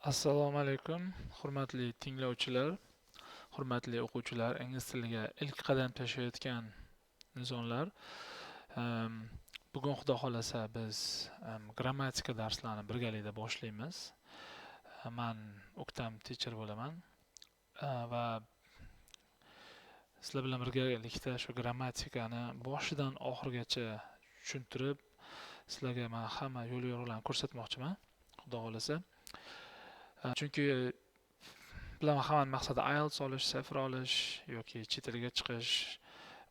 Assalomu alaykum, hurmatli tinglovchilar, hurmatli o'quvchilar, ingliz tiliga ilk qadam tashlayotgan insonlar. Em, Bugun Xudo xolasa biz grammatika darslarini birgalikda boshlaymiz. Men O'ktam teacher bo'laman va sizlar bilan birgalikda shu grammatikani boshidan oxirigacha tushuntirib, sizlarga men hamma yo'l yo'riqlarni ko'rsatmoqchiman, Xudo xolasa. Chunki bilaman hammaning maqsadi IELTS olish, SAFR olish yoki chet elga chiqish.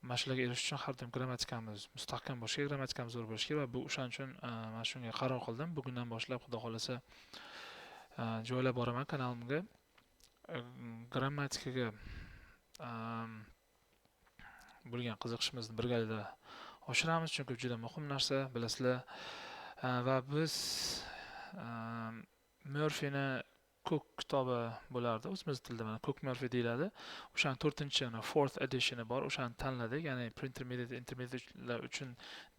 Mana shularga erishish uchun har doim grammatikamiz mustahkam bo'lishi kerak, grammatikamiz zo'r bo'lishi kerak va bu o'shaning uchun men shunga qaror qildim. Bugundan boshlab Xudo xolasa joylab boraman kanalimga. Grammatikaga bo'lgan qiziqishimizni birgalikda oshiramiz, chunki juda muhim narsa, bilasizlar. Va biz Murphyni Cook kitobi bo'lardi. O'zimiz tilida mana Cook Murphy deyiladi. O'shaning 4-chi, fourth editioni bor. O'shani tanladik. Ya'ni intermediate uchun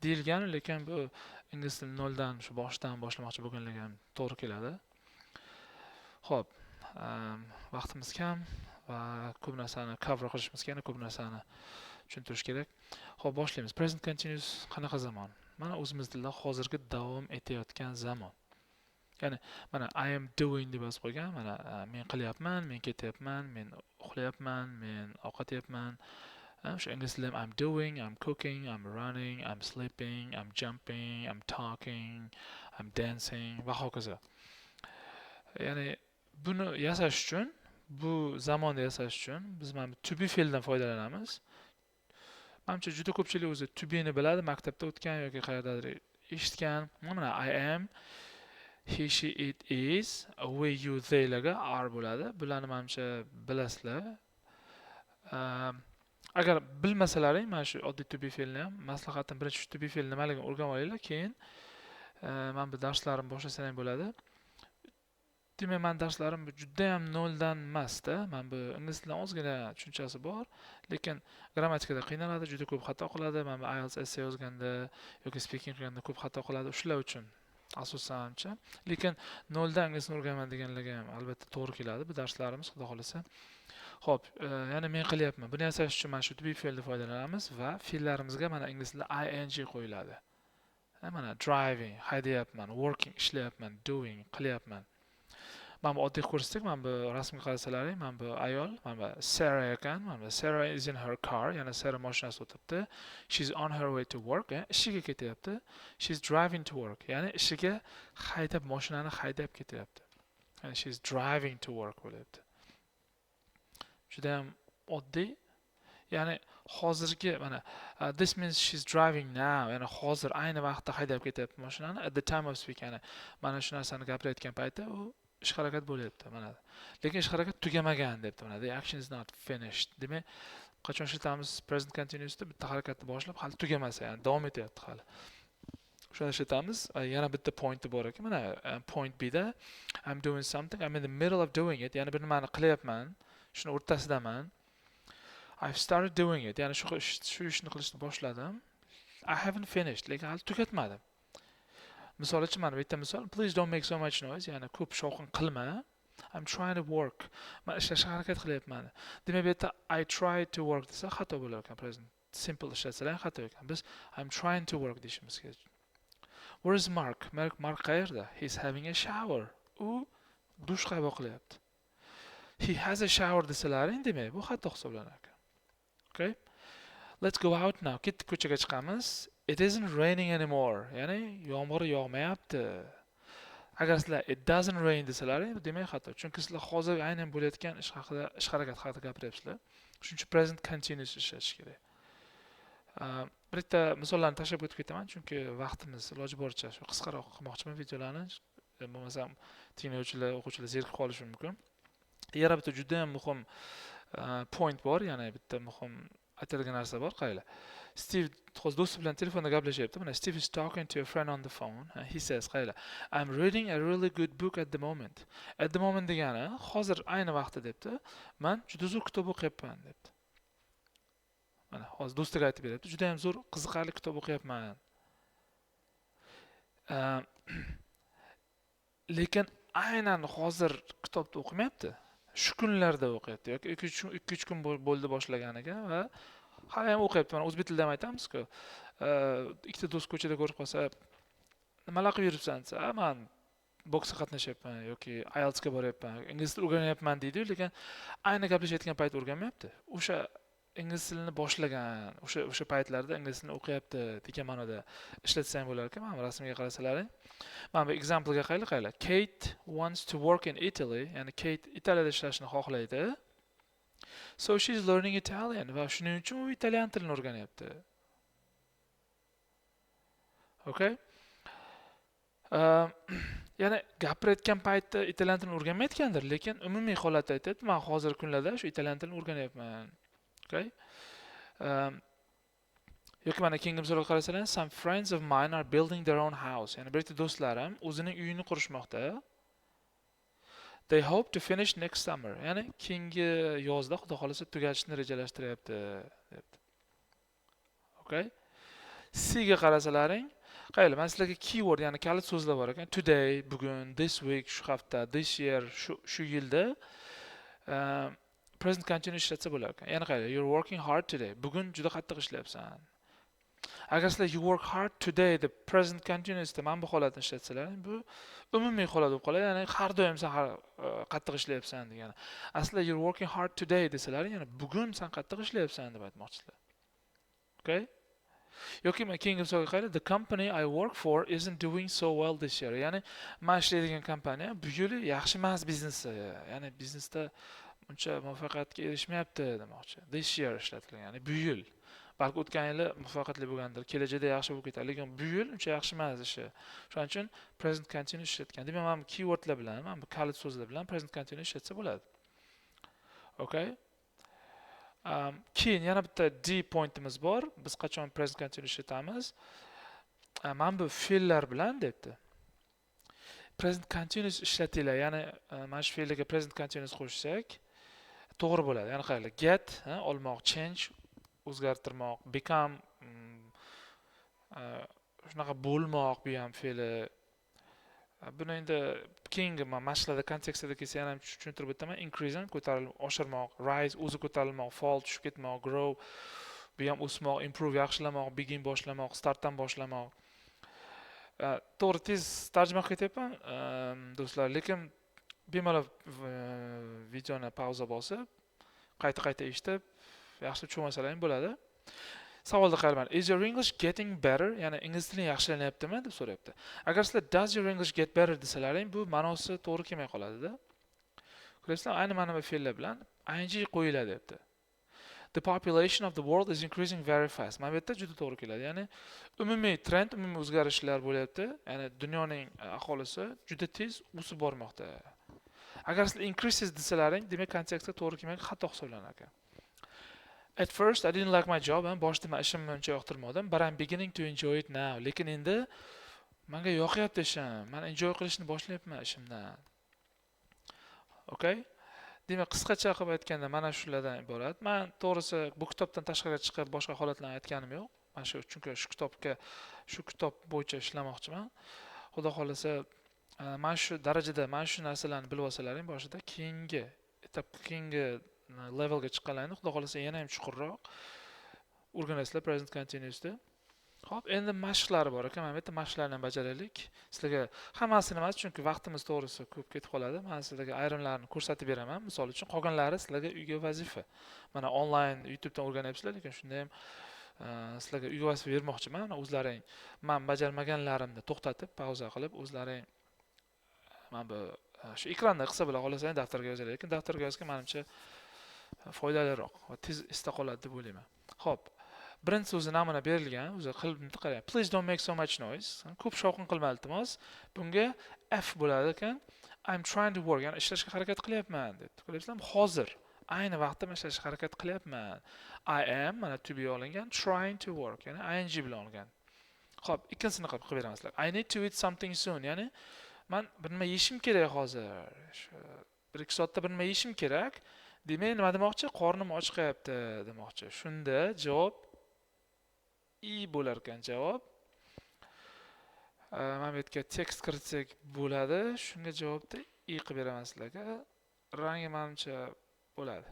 deyilgan, lekin bu ingliz tilini noldan, shu boshidan boshlamoqchi bo'lganligi ham to'g'ri keladi. Xo'p, vaqtimiz kam va ko'p narsani cover qilishimiz kerak, ko'p narsani tushuntirish kerak. Xo'p, boshlaymiz. Present continuous qanaqa zamon? Mana o'zimiz tilida hozirgi davom etayotgan zamon. Ya'ni mana I am doing deb yozib qo'ygan. Mana men qilyapman, men ketyapman, men uxlayapman, men ovqat yeyapman. O'sha ingliz tilida I'm doing, I'm cooking, I'm running, I'm sleeping, I'm jumping, I'm talking, I'm dancing va hokazo. Ya'ni buni yasash uchun, bu zamonni yasash uchun biz mana to be fe'ldan foydalanamiz. Menimcha juda ko'pchilik o'zi to be ni biladi, maktabda o'tgan yoki qayerdadir eshitgan. Mana I am, he, she, it is, we, you, theylarga are bo'ladi. Bularni menimcha bilasizlar. Agar bilmasalaring, mana shu oddiy to be fe'lni ham maslahatim birinchi to be fe'l nimaligini o'rganib olinglar, keyin men bu darslarim boshlasa ham bo'ladi. Demak, men darslarim juda ham noldan emas-da. Men bu ingliz tilidan ozgina tushunchasi bor, lekin grammatikada qiynaladi, juda ko'p xato qiladi. Men bu IELTS essay yozganda yoki speaking qilganda ko'p xato qiladi. Shular uchun asosancha, lekin noldan inglizni o'rganaman deganlarga ham albatta to'g'ri keladi bu darslarimiz, Xudo xolasa. Xo'p, ya'ni men qilyapman. Buni yasash uchun mana shu to be fe'lni foydalanamiz va fe'llarimizga mana ingliz tilida ing qo'yiladi. Mana driving, haydayapman, working, ishlayapman, doing, qilyapman. Mana bu oddiy ko'rsatak, mana bu rasmga qarasalaring, mana bu ayol, mana bu Sarah ekan, mana bu Sarah is in her car, ya'ni Sarah mashinasida o'tiribdi. She's on her way to work, ishiga ketyapti. She's driving to work, ya'ni ishiga haydab, mashinani haydab ketyapti. Ya'ni she's driving to work bo'lyapti. Juda ham oddiy. Ya'ni hozirgi mana this means she's driving now, ya'ni hozir ayni vaqtda haydab ketyapti mashinani. At the time of speaking, ya'ni mana shu narsani gapirayotgan paytda u ish harakat bo'lyapti mana. Lekin ish harakat tugamagan debdi mana. The action is not finished. Demak, qachon ishlatamiz present continuousda bitta harakatni boshlab hali tugamasa, ya'ni davom etyapti hali. Shuni ishlatamiz. Yana bitta pointi bor ekan. Mana point B da I'm doing something, I'm in the middle of doing it, ya'ni bir nimani qilyapman, shuni o'rtasidaman. I've started doing it, ya'ni shu ishni qilishni boshladim. I haven't finished, lekin hali tugatmadim. Misol uchun mana bitta misol, please don't make so much noise, ya'ni ko'p shovqin qilma. I'm trying to work. Men ishlashga harakat qilyapman. Demak, bu yerda I try to work desa xato bo'lar ekan. Present simple ishlatsalar xato ekan. Biz I'm trying to work deyishimiz kerak. Where is Mark? Mark qayerda? He's having a shower. U dush qabul qilyapti. He has a shower desalaring, demak, bu xato hisoblanar ekan. Okay? Let's go out now. Ketib ko'chaga chiqamiz. It isn't raining anymore. Ya'ni yomg'ir yog'mayapti. Agar sizlar it doesn't rain desalar, demak xato. Chunki sizlar hozir aynan bo'layotgan ish haqida, ish harakat haqida gapiryapsizlar. Shuning uchun present continuous ishlatish kerak. Bitta misollarni tashlab o'tib ketaman, chunki vaqtimiz iloji boricha shu qisqaroq qilmoqchiman videolarni. Bo'lmasam tinglovchilar, o'quvchilar zerikib qolishi mumkin. Yana bitta juda ham muhim point bor, ya'ni bitta muhim aytilgan narsa bor. Qaranglar. Steve hozir do'sti bilan telefonda gaplashyapti. Mana Steve is talking to a friend on the phone. He says, qaranglar, I'm reading a really good book at the moment. At the moment degani hozir ayni vaqtda debdi. Men juda zo'r kitob o'qiyapman debdi. Mana hozir do'stiga aytib beryapti. Juda ham zo'r, qiziqarli kitob o'qiyapman. Lekin aynan hozir kitobda o'qimayapti. Shu kunlarda o'qiyapti yoki 2-3 kun bo'ldi boshlaganiga va hali ham o'qiyapti. Mana o'zbek tilida ham aytamiz-ku, ikkita do'st ko'chada ko'rib qolsa, nimalar qilib yuribsan desa, men boksga qatnashyapman yoki IELTSga boryapman, ingliz tilini o'rganyapman deydi, lekin ayni gaplashayotgan payt o'rganmayapti. O'sha ingliz tilini boshlagan, o'sha paytlarda ingliz tilini o'qiyapti degan ma'noda ishlatsang bo'lar ekan. Mana rasmga qarasalaring. Mana bu example'ga qaraylik. Kate wants to work in Italy, ya'ni Kate Italiyada ishlashni xohlaydi. So she's learning Italian va shuning uchun u italyan tilini o'rganyapti. Okay? Ya'ni gapirayotgan paytda italyan tilini o'rganmayotgandir, lekin umumiy holatda aytadi, men hozirgi kunlarda shu italyan tilini o'rganyapman. Okay? Yoki mana keyingi misolga qarasalaring, some friends of mine are building their own house. Ya'ni bir do'stlarim o'zining uyini qurishmoqda. They hope to finish next summer. Ya'ni keyingi yozda xudo xolasa tugatishni rejalashtiryapti, debdi. Okay? C ga qarasalaring, qayli men sizlarga keyword, ya'ni kalit so'zlar bor ekan. Today, bugun, this week, shu hafta, this year, shu yilda present continuous ishlatsa bo'lar ekan. Ya'ni qayli, you're working hard today. Bugun juda qattiq ishlayapsan. Agar sizlar you work hard today deb present continuous da mana bu holatni ishlatsalar, bu umumiy holat bo'lib qoladi. Ya'ni har doim sen qattiq ishlayapsan degani. Aslida you're working hard today desalar, ya'ni bugun sen qattiq ishlayapsan deb aytmoqchilar. Okay? Yoki men keyingi misolga qaraylik, the company I work for isn't doing so well this year. Ya'ni men ishlaydigan kompaniya bu yil yaxshi emas biznesi. Ya'ni biznesda uncha muvaffaqiyatga erishmayapti demoqchi. This year ishlatilgan, ya'ni bu yil. Balki o'tgan yili muvaffaqiyatli bo'lgandir, kelajakda yaxshi bo'lib ketadi, lekin bu yil uncha yaxshi emas ishi. Shuning uchun present continuous ishlatgan. Demak, men keywordlar bilan, men bu kalit so'zlar bilan present continuous ishlatsa bo'ladi. Okay? Keyin yana bitta D pointimiz bor. Biz qachon present continuous ishlatamiz? Men bu fe'llar bilan debdi. Present continuous ishlatinglar, ya'ni mana shu fe'lga present continuous qo'shsak to'g'ri bo'ladi. Ya'ni qaranglar, get, olmoq, change, o'zgartirmoq, become, shunaqa bo'lmoq, bu ham fe'li. Buni endi keyingi mashqlarda kontekstida kelsa yana tushuntirib o'taman. Increase, ko'tarilib, oshirmoq, rise, o'zi ko'tarilmoq, fall, tushib ketmoq, grow, bu ham o'smoq, improve, yaxshilamoq, begin, boshlamoq, startdan boshlamoq. To'g'ri, tez tarjima qilyapman, do'stlar, lekin bemalol videoni pauza bosib, qayta eshitib, yaxshi tushunmasalar ham bo'ladi. Savolda qayerman? Is your English getting better? Ya'ni ingliz tiling yaxshilanyaptimi deb so'rayapti. Agar sizlar does your English get better desalaring, bu ma'nosi to'g'ri kelmay qoladi-da. Ko'rasizlar, ayni mana bu fe'llar bilan ing qo'yiladi debdi. The population of the world is increasing very fast. Mana bu yerda juda to'g'ri keladi. Ya'ni umumiy trend, umumiy o'zgarishlar bo'lyapti. Ya'ni dunyoning aholisi juda tez o'sib bormoqda. Agar sizlar increases desalaring, demak kontekstga to'g'ri kelmay xato hisoblanar ekan. At first, I didn't like my job. Boshida men ishimni uncha yoqtirmadim. But I'm beginning to enjoy it now. Lekin endi menga yoqyapti ishim. Men enjoy qilishni boshlayapman ishimdan. Okay? Demak, qisqacha qilib aytganda mana shulardan iborat. Men to'g'risi bu kitobdan tashqariga chiqib boshqa holatlarni aytganim yo'q. Men chunki shu kitob bo'yicha ishlamoqchiman. Xudo xolasa, men shu darajada, men shu narsalarni bilib olsalaring boshida keyingi levelga chiqqanlarni xudo xolasa yana ham chuqurroq o'rganasizlar present continuousda. Xo'p, endi mashqlari bor ekan. Mana bu yerda mashqlarni bajaraylik. Sizlarga hammasini emas, chunki vaqtimiz to'g'risi ko'p ketib qoladi. Men sizlarga ayrimlarini ko'rsatib beraman. Misol uchun, qolganlari sizlarga uyga vazifa. Mana onlayn YouTubedan o'rganyapsizlar, lekin shunda ham sizlarga uyga vazifa bermoqchiman. Mana o'zlaring men bajarmaganlarimni to'xtatib, pauza qilib, o'zlaring mana bu shu ekranda qilsa bo'la qolasan, daftarga yozinglar. Lekin daftarga yozgan menimcha foydaliroq va tez esda qoladi deb o'ylayman. Xo'p, birinchi so'zi namuna berilgan, o'zi qilib qarang. Please don't make so much noise. Ko'p shovqin qilma iltimos. Bunga F bo'ladi ekan. I'm trying to work, ya'ni ishlashga harakat qilyapman deb. Ko'ryapsizlarmi? Hozir ayni vaqtda men ishlashga harakat qilyapman. I am, mana to be olingan, trying to work, ya'ni ing bilan olingan. Xo'p, ikkinchisini qilib beramizlar. I need to eat something soon, ya'ni men bir nima yeyishim kerak hozir. Shu 1-2 soatda bir nima yeyishim kerak. Demak, nima demoqchi? Qornim ochqayapti demoqchi. Shunda javob I bo'lar ekan javob. Mana bu yerga tekst kiritsak bo'ladi. Shunga javobda i qilib beraman sizlarga. Rangi menimcha bo'ladi.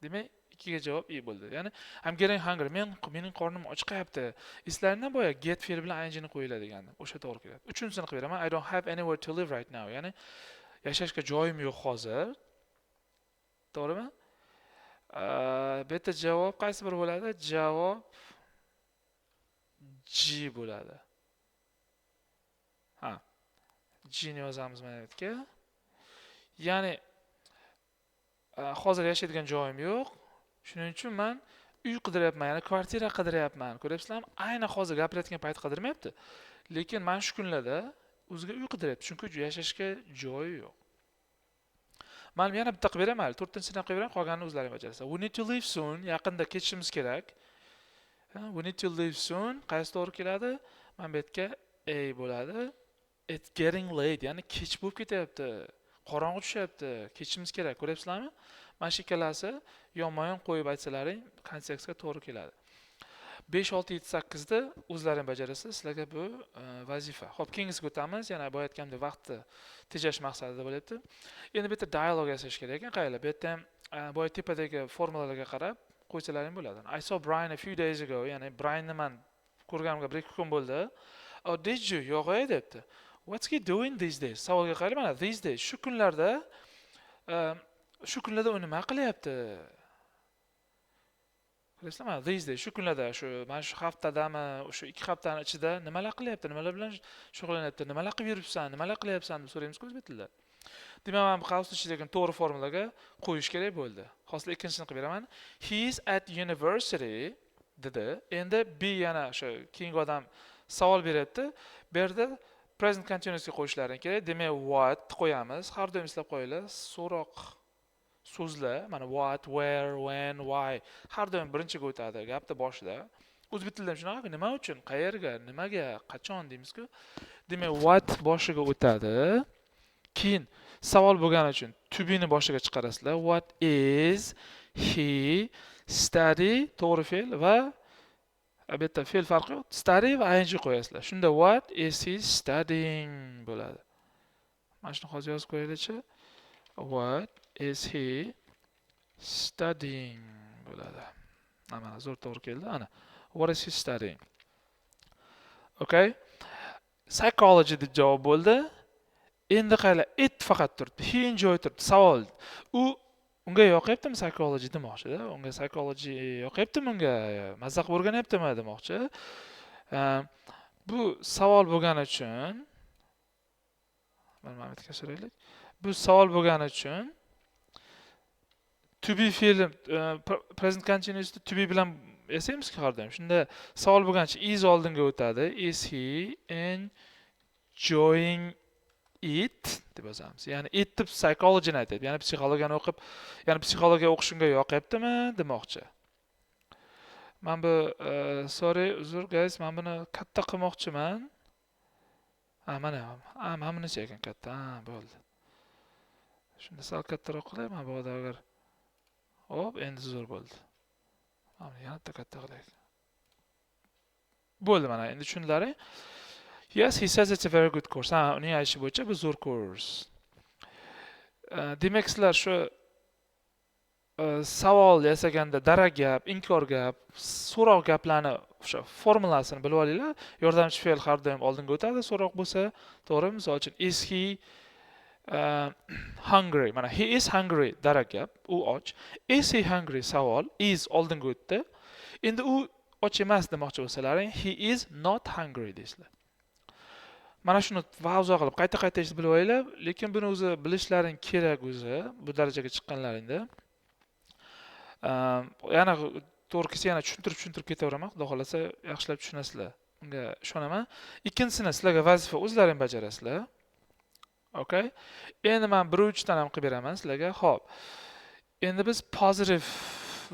Demak, ikkiga javob i bo'ldi. Ya'ni I'm getting hungry. Mening qornim ochqayapti. Eslaringdan boya get fe'li bilan ing ni qo'yiladi degandi. O'sha to'g'ri keladi. Uchinchisini qilib beraman. I don't have anywhere to live right now. Ya'ni yashashga joyim yo'q hozir. To'g'rimi? Bu yerda javob qaysi biri bo'ladi? Javob G bo'ladi. Ha. G ni yozamiz mana bu yerga. Ya'ni hozir yashaydigan joyim yo'q. Shuning uchun men uy qidiryapman, ya'ni kvartira qidiryapman. Ko'ryapsizlarmi? Aynan hozir gapirayotgan payt qidirmayapti. Lekin men shu kunlarda o'ziga uy qidiryapti, chunki yashashga joyi yo'q. Men yana bitta qilib beraman, 4-sini qilib beraman, qolganini o'zlaring bajarasiz. We need to leave soon, yaqinda ketishimiz kerak. We need to leave soon, qaysi to'g'ri keladi? Men bu yerga A bo'ladi. It's getting late, ya'ni kech bo'lib ketyapti. Qorong'i tushyapti, ketishimiz kerak. Ko'ryapsizlarmi? Mana shu ikkalasi yonma-yon qo'yib aytsalaring, kontekstga to'g'ri keladi. 5, 6, 7, 8 da o'zlaring bajarasiz. Sizlarga bu vazifa. Xo'p, keyingisiga o'tamiz. Yana boya aytgandek, vaqtni tejash maqsadida bo'lyapti. Endi bu yerda dialog yasash kerak ekan. Qayerlar? Bu yerda ham boya tepadagi formulalarga qarab qo'ysalaring bo'ladi. I saw Brian a few days ago. Ya'ni Brianni men ko'rganimga 1-2 kun bo'ldi. Oh, did you? Yo'q, debdi. What's he doing these days? Savolga qarang, mana these days. Shu kunlarda u nima qilyapti? Bilasizmi? These days, shu kunlarda, mana shu haftadami, o'sha 2 haftaning ichida nimalar qilyapti? Nimalar bilan shug'ullanyapti? Nimalar qilib yuribsan? Nimalar qilyapsan deb so'raymiz-ku o'zbek tilida. Demak, men bu qavs ichidagi to'g'ri formulaga qo'yish kerak bo'ldi. Hozir ikkinchisini qilib beraman. He is at university dedi. Endi B yana o'sha keyingi odam savol beryapti. Bu yerda present continuousga qo'yishlaring kerak. Demak, what qo'yamiz. Har doim eslab qo'yinglar. So'roq so'zlar, mana what, where, when, why har doim birinchiga o'tadi gapda boshida. O'zbek tilida shunaqa, nima uchun, qayerga, nimaga, qachon deymiz-ku. Demak, what boshiga o'tadi. Keyin savol bo'lgani uchun to be ni boshiga chiqarasizlar. What is he study to'g'ri fe'l va bu yerda fe'l farqi yo'q. Study va ing qo'yasizlar. Shunda what is he studying bo'ladi. Mana shuni hozir yozib qo'yaylik-chi. What is he studying bo'ladi. Mana zo'r to'g'ri keldi. Ana. What is he studying? Okay? Psychology deb javob bo'ldi. Endi qayla it faqat turibdi. He enjoy turibdi. Savol. Unga yoqyaptimi psychology demoqchi-da? Unga psychology yoqyaptimi unga? Mazza qilib o'rganyaptimi demoqchi. Bu savol bo'lgani uchun mana bitta so'raylik. Bu savol bo'lgani uchun to be fe'li present continuous to be bilan yasaymiz-ku har doim. Shunda savol bo'lgancha is oldinga o'tadi. Is he enjoying it deb yozamiz. Ya'ni it deb psychology ni aytadi. Ya'ni psixologiyani o'qib, ya'ni psixologiya o'qishimga yoqyaptimi demoqchi. Men bu sorry, uzr guys, men buni katta qilmoqchiman. Mana, mana bunisi ekan katta. Bo'ldi. Shunda sal kattaroq qilayman bu agar. Hop, endi zo'r bo'ldi. Mana yana katta qilaylik. Bo'ldi mana, endi tushundilaring? Yes, he says it's a very good course. Uning aytishi bo'yicha bu zo'r kurs. Demak, sizlar shu savol yasaganda darak gap, inkor gap, so'roq gaplarni o'sha formulasini bilib olinglar. Yordamchi fe'l har doim oldinga o'tadi, so'roq bo'lsa, to'g'ri? Misol uchun is he hungry. Mana he is hungry darak gap, u och. Is he hungry savol, is oldinga o'tdi. Endi u och emas demoqchi bo'lsalaring, he is not hungry deysizlar. Mana shuni va'zo qilib qayta-qayta eshitib bilib olinglar, lekin buni o'zi bilishlaring kerak o'zi bu darajaga chiqqanlaringda. Yana to'g'risi yana tushuntirib ketaveraman, xudo xolasa yaxshilab tushunasizlar. Unga ishonaman. Ikkinchisini sizlarga vazifa o'zlaring bajarasizlar. Okay? Endi men 1-3 dan ham qilib beraman sizlarga. Xo'p. Endi biz positive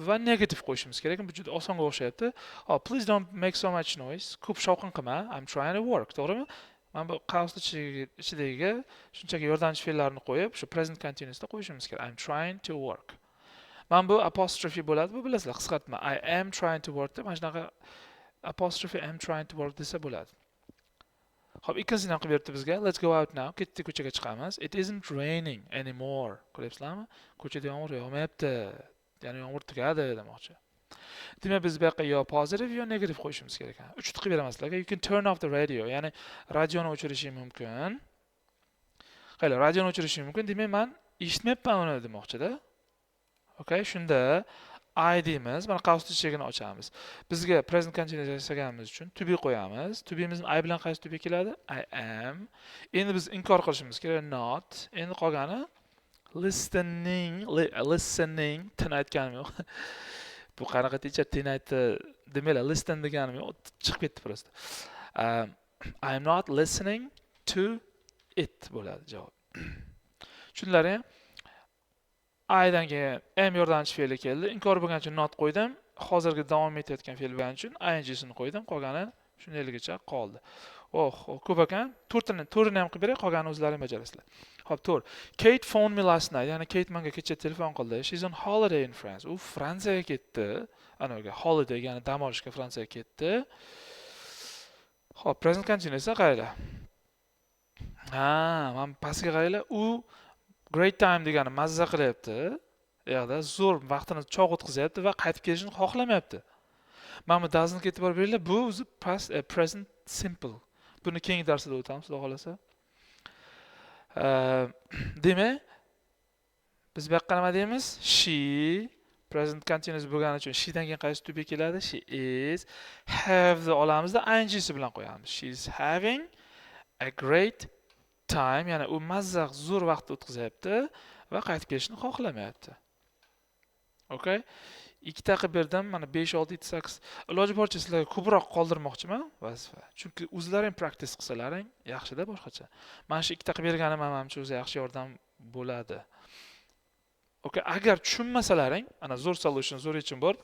va negative qo'yishimiz kerak. Bu juda osonga o'xshayapti. Oh, please don't make so much noise. Ko'p shovqin qilma. I'm trying to work, to'g'rimi? Men bu qavs ichidagiga shunchaki yordamchi fe'llarni qo'yib, shu present continuousda qo'yishimiz kerak. I'm trying to work. Men bu apostrophe bo'ladi, bu bilasizlar, qisqartma. I am trying to work deb mana shunaqa apostrophe am trying to work desa bo'ladi. Xo'p, ikkinchisini ham qilib beribdi bizga. Let's go out now. Ketdik, ko'chaga chiqamiz. It isn't raining anymore. Ko'ryapsizlarmi? Ko'chada yomg'ir yog'mayapti. Ya'ni yomg'ir tugadi demoqchi. Demak, biz bu yoqqa yo positive yo negative qo'yishimiz kerak. Uchta qilib beraman sizlarga. You can turn off the radio. Ya'ni radioni o'chirishing mumkin. Qaylar, radioni o'chirishing mumkin. Demak, men eshitmayapman uni demoqchi-da. Okay, shunda I deymiz. Mana qavs chegini ochamiz. Bizga present continuous yasaganimiz uchun to be qo'yamiz. To be'mizni I bilan qaysi to be keladi? I am. Endi biz inkor qilishimiz kerak. Not. Endi qolgani listening tin aytganim yo'q. Bu qanaqa teacher tin aytdi demaylar. Listen deganim yo'q. Chiqib ketdi prosta. I am not listening to it bo'ladi javob. Tushundilar-mi? I'dan keyin am yordamchi fe'li keldi. Inkor bo'lgani uchun not qo'ydim. Hozirgi davom etayotgan fe'l bo'lgani uchun ing-sini qo'ydim. Qolgani shundayligicha qoldi. Ko'p ekan. To'rini ham qilib beray, qolganini o'zlaring bajarasizlar. Xo'p, to'r. Kate phoned me last night. Ya'ni Kate menga kecha telefon qildi. She's on holiday in France. U Fransiyaga ketdi. Anaga holiday, ya'ni dam olishga Fransiyaga ketdi. Xo'p, present continuous qayerda? Men pastga qaraylar. U great time degani mazza qilyapti. Yo'qda zo'r vaqtini cho'g' o'tkazyapti va qaytib kelishni xohlamayapti. Mana bu doesn't ketib borib beringlar. Bu o'zi past present simple. Buni keyingi darsda o'tamiz, xudo xolasa. Demak, biz bu yoqqa nima deymiz? She present continuous bo'lgani uchun she dan keyin qaysi to be keladi? She is have the olamizda ing-si bilan qo'yamiz. She is having a great time, ya'ni u mazzaq zo'r vaqt o'tkazyapti va qaytib kelishni xohlamayapti. Okay? Ikkita qilib berdim. Mana 5, 6, 7, 8. Iloji boricha sizlarga ko'proq qoldirmoqchiman vazifa. Chunki o'zlaring practice qilsalaring yaxshida boshqacha. Mana shu ikkita qilib berganim menimcha o'zi yaxshi yordam bo'ladi. Okay, agar tushunmasalaring, ana zo'r solution, zo'r yechim bor.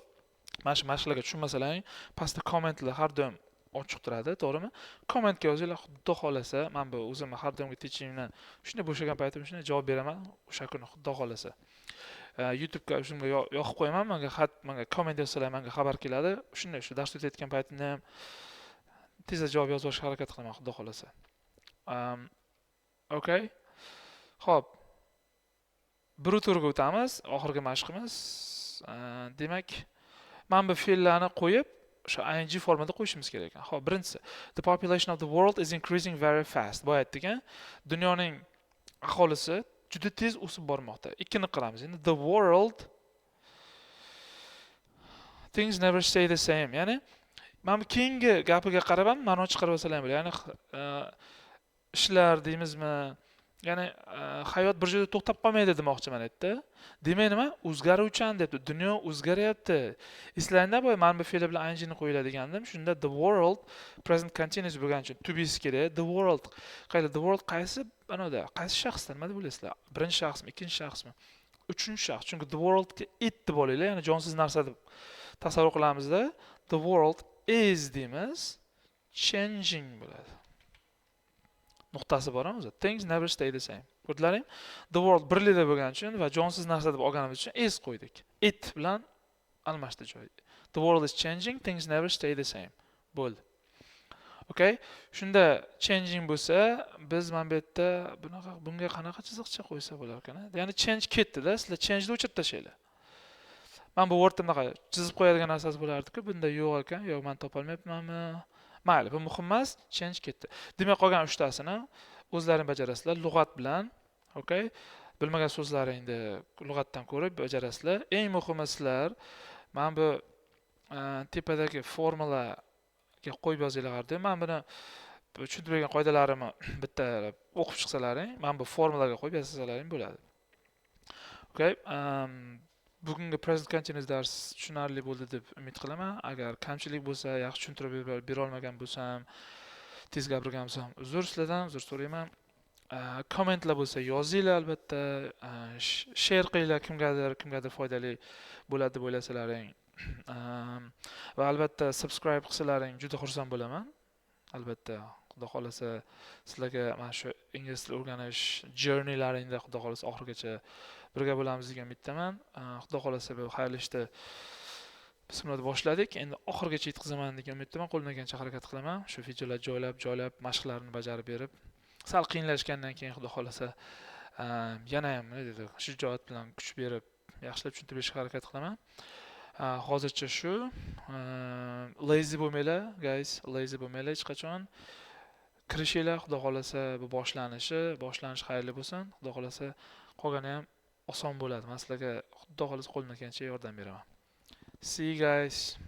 Mana shu mashqlarga tushunmasalaring, pastda kommentlar har doim ochiq turadi, to'g'rimi? Kommentga yozinglar, xudo xolasa, men bu o'zim har doimgi teachingdan shunday bo'shagan paytim shunday javob beraman, o'sha kuni xudo xolasa. YouTube'ga shunga yoqib qo'yaman, menga komment yozsalar menga xabar keladi. Shunday shu dars o'tayotgan paytimda ham tezda javob yozishga harakat qilaman, xudo xolasa. Okay. Xo'p. Bir turga o'tamiz, oxirgi mashqimiz. Demak, men bu fe'llarni qo'yib, o'sha ing formada qo'yishimiz kerak ekan. Xo'p, birinchisi, the population of the world is increasing very fast. Bu aytdik-a, dunyoning aholisi juda tez o'sib bormoqda. Ikkini qilamiz. Endi the world things never stay the same. Ya'ni men bu keyingi gapiga qarab ham ma'no chiqarib olsalarim bo'ladi. Ya'ni ishlar deymizmi? Ya'ni hayot bir joyda to'xtab qolmaydi demoqchiman aytdi. Demak nima? O'zgaruvchan debdi. Dunyo o'zgaryapti. Eslaringda bo'y men bu fe'l bilan ing ni qo'yiladi degandim. Shunda the world present continuous bo'lgani uchun to be kerak. The world. Qayda the world qaysi? Anoda qaysi shaxsdan nima deb o'ylaysizlar? Birinchi shaxsmi, ikkinchi shaxsmi? Uchinchi shaxs. Chunki the world ga it deb o'ylaylar, ya'ni jonsiz narsa deb tasavvur qilamizda. The world is deymiz. Changing bo'ladi. Nuqtasi bor o'zi. Things never stay the same. Ko'rdinglarmi? The world birlikda bo'lgani uchun va jonsiz narsa deb olganimiz uchun is qo'ydik. It bilan almashdi joy. The world is changing, things never stay the same. Bo'ldi. Okay? Shunda changing bo'lsa, biz mana bu yerda bunga qanaqa chiziqcha qo'ysa bo'lar ekan? Ya'ni change ketdi-da, sizlar change ni o'chirib tashlaylar. Men bu wordda bunaqa chizib qo'yadigan narsasi bo'lardi-ku, bunda yo'q ekan. Yo'q, men topolmayapmanmi? Mayli, bu muhim emas, change ketdi. Demak, qolgan 3 tasini o'zlaring bajarasizlar lug'at bilan. Okay? Bilmagan so'zlaringni lug'atdan ko'rib bajarasizlar. Eng muhimi sizlar men bu tepadagi formulaga qo'yib yozinglar. Men buni tushuntirgan qoidalarimni bitta o'qib chiqsalaring, men bu formulaga qo'yib yozsalaring bo'ladi. Okay? Bugungi present continuous dars tushunarli bo'ldi deb umid qilaman. Agar kamchilik bo'lsa, yaxshi tushuntirib bera olmagan bo'lsam, tez gapirgan bo'lsam, uzr sizlardan, uzr so'rayman. Kommentlar bo'lsa yozinglar albatta, share qilinglar kimgadir foydali bo'ladi deb o'ylasalaring. Va albatta subscribe qilsalaring juda xursand bo'laman. Albatta, xudo xolasa sizlarga mana shu ingliz tili o'rganish journeylaringda xudo xolasa oxirigacha birga bo'lamiz degan umiddaman. Xudo xolasa bu xayrli ishda Bismillah deb boshladik. Endi oxirigacha yetkazaman degan umiddaman. Qo'limdan kelgancha harakat qilaman. Shu videolarni joylab, mashqlarni bajarib berib, sal qiyinlashgandan keyin xudo xolasa yana ham nima deydi, shijoat bilan kuch berib, yaxshilab tushuntirib berishga harakat qilaman. Hozircha shu. Lazy bo'lmanglar, guys. Lazy bo'lmanglar hech qachon. Kirishinglar, xudo xolasa bu boshlanish xayrli bo'lsin. Xudo xolasa qolgani ham oson bo'ladi. Men sizlarga xudo xolasa qo'limdan kelgancha yordam beraman. See you guys.